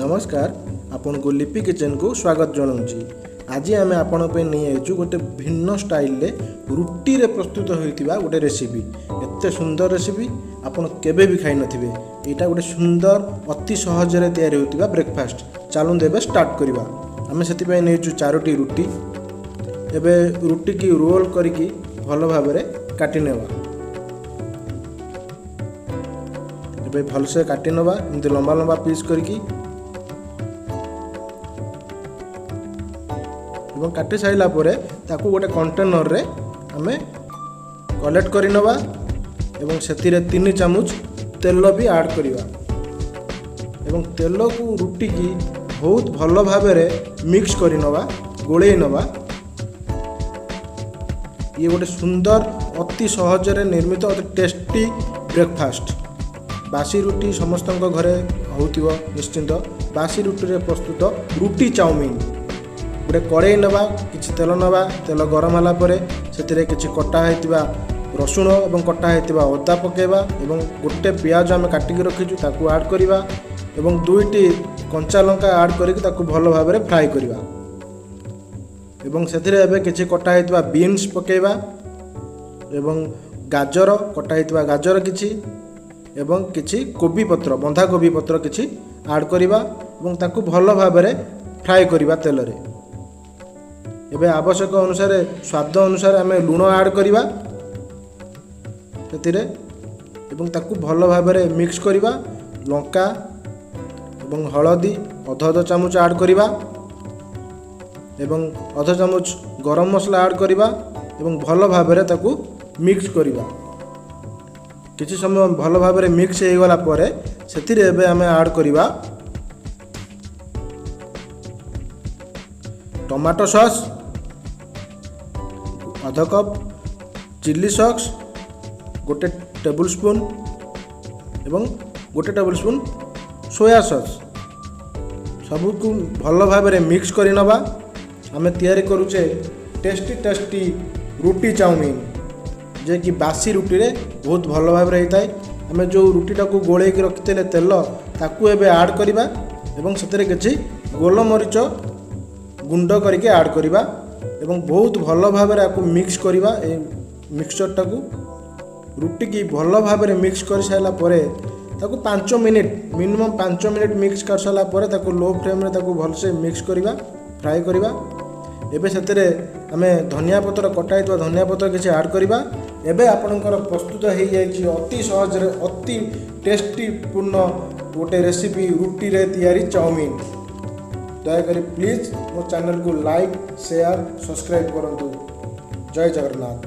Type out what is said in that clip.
नमस्कार आपन को लिपि किचन को स्वागत जनाऊँगी। आज आम आपण नहीं आईचु गोटे भिन्न स्टाइल रे रुटी रे प्रस्तुत होइतिबा गोटे रेसिपी। एते सुंदर रेसिपी आपन केबे भी खाई नथिबे। एटा गोटे सुंदर अति सहज रे तैयारी होइतिबा ब्रेकफास्ट। चालू देबे स्टार्ट करिबा। आम सेति पय नेचु 4टी रुटी। एबे रुटी की रोल करिकी भलो भाबे रे काटि नेबा। एबे भल से काटि नेबा एमती लंबा लंबा पीस करिकी एवं काटी साइला परे ताकू गोटे कंटेनर रे हमें कलेक्ट करि नबा एवं सेतिरे 3 चामच तेल भी ऐड करिवा एवं तेल को रुटी की बहुत भलो भाबे रे मिक्स करि नबा गोळेई नबा। ये गोटे सुंदर अति सहज रे निर्मित अति टेस्टी ब्रेकफास्ट। बासी रुटी समस्त घरे होतिबो निश्चिंत। बासी रुटी रे प्रस्तुत रुटी चाउमीन। गोटे कड़ाई नवा किछि तेल नवा तेल गरम होला परे सेतिरे किछि कटा हेतिबा रसुण एवं कटा हेतिबा अदा पकेबा एवं गोटे प्याज आमे काटिक रखिछु ताकू ऐड करिबा एवं 2टी कंचा लंका ऐड करिक ताकू भलो भाबरे फ्राई करिबा एवं सेतिरे एबे किछि कटा हेतिबा बीन्स पकेबा एवं गाजर कटा हेतिबा गाजर किछि एवं किछि कोबी पत्र बंधा कोबी पत्र किछि ऐड करिबा एवं ताकू भलो भाबरे फ्राई करिबा तेल रे। एबे आवश्यक अनुसार स्वाद अनुसार आम लुण ऐड करिबा सेतिरे एवं ताकू भलो भाबरे मिक्स करिबा। लंका एवं हळदी अध चामच ऐड करिबा एवं अध चामच गरम मसला ऐड करिबा एवं भलो भाबरे ताकू मिक्स करिबा। किछि समय भलो भाबरे मिक्स हे गला परे सेतिरे एबे आम ऐड करिबा टमाटो सॉस आध कप, चिल्ली सॉस गोटे टेबल स्पून एवं गोटे टेबल स्पून सोया सॉस सबू को भलो भाबरे मिक्स करि नबा। आमे तैयारी करूचे टेस्टी टेस्टी रुटी चाउमीन जे कि बासी रुटी रे बहुत भलो भाबरे हेताय। आमे जो रुटीटा को गोळेई के रखितेले तेल ताकू एबे ऐड करिबा एवं सेतरे किछि गोलमरीच गुंड करके ऐड करिबा एवं बहुत भलो भाबरे आकू मिक्स करिबा। ए मिक्सचरटा को रुटी की भलो भाबरे मिक्स कर साइला परे ताकू 5 मिनिट मिनिमम 5 मिनिट मिक्स कर साला परे ताकू लो फ्लेम रे ताकू भल से मिक्स करिबा फ्राई करिबा। एबे सेतरे हमें धनिया पत्र कटा हितबा धनिया पत्र किछि ऐड करिबा। एबे आपनकर प्रस्तुत हे जायछि अति सहज रे अति टेस्टी पूर्ण गोटे रेसिपी रुटी रे तैयारी चाउमीन। दयाकरी प्लीज मो चैनल को लाइक शेयर सब्सक्राइब करंतु। जय जगन्नाथ।